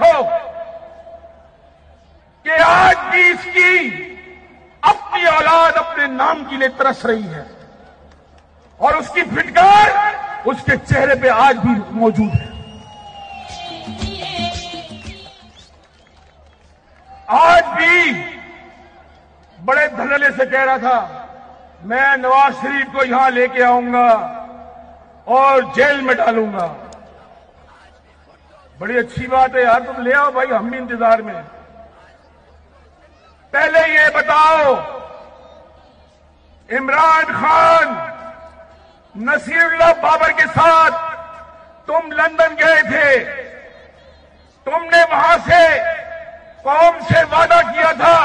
دیکھو کہ آج بھی اس کی اپنی اولاد اپنے نام کے لیے ترس رہی ہے اور اس کی پھٹکار اس کے چہرے پہ آج بھی موجود ہے. آج بھی بڑے دھڑلے سے کہہ رہا تھا میں نواز شریف کو یہاں لے کے آؤں گا اور جیل میں ڈالوں گا. بڑی اچھی بات ہے یار، تم لے آؤ بھائی، ہم بھی انتظار میں. پہلے یہ بتاؤ عمران خان نصیر اللہ بابر کے ساتھ تم لندن گئے تھے، تم نے وہاں سے قوم سے وعدہ کیا تھا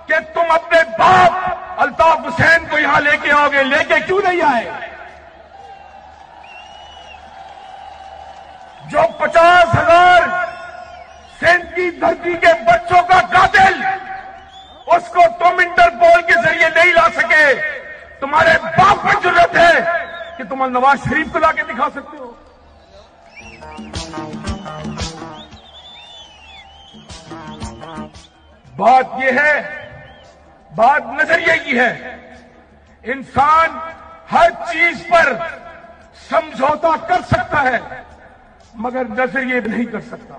کہ تم اپنے باپ الطاف حسین کو یہاں لے کے آؤ گے، لے کے کیوں نہیں آئے؟ جو 50,000 سندھ کی دھرتی کے بچوں کا قاتل، اس کو تم انٹرپول کے ذریعے نہیں لا سکے، تمہارے باپ پر ضرورت ہے کہ تم نواز شریف کو لا کے دکھا سکتے ہو. بات یہ ہے، بات نظریے کی ہے. انسان ہر چیز پر سمجھوتا کر سکتا ہے مگر نظریے نہیں کر سکتا.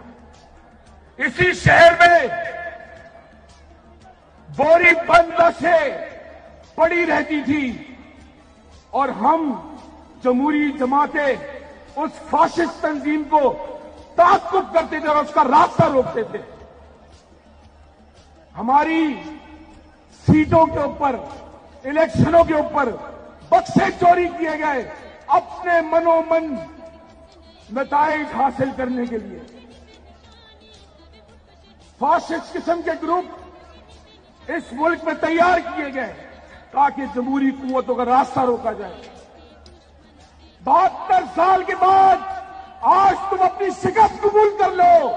اسی شہر میں بوری بند سے پڑی رہتی تھی اور ہم جمہوری جماعتیں اس فاشسٹ تنظیم کو تعقب کرتے تھے اور اس کا راستہ روکتے تھے. ہماری سیٹوں کے اوپر، الیکشنوں کے اوپر بکسے چوری کیے گئے اپنے منو من نتائج حاصل کرنے کے لیے. فاسسٹ قسم کے گروپ اس ملک میں تیار کیے گئے تاکہ جمہوری قوتوں کا راستہ روکا جائے. 72 سال کے بعد آج تم اپنی شکست قبول کر لو.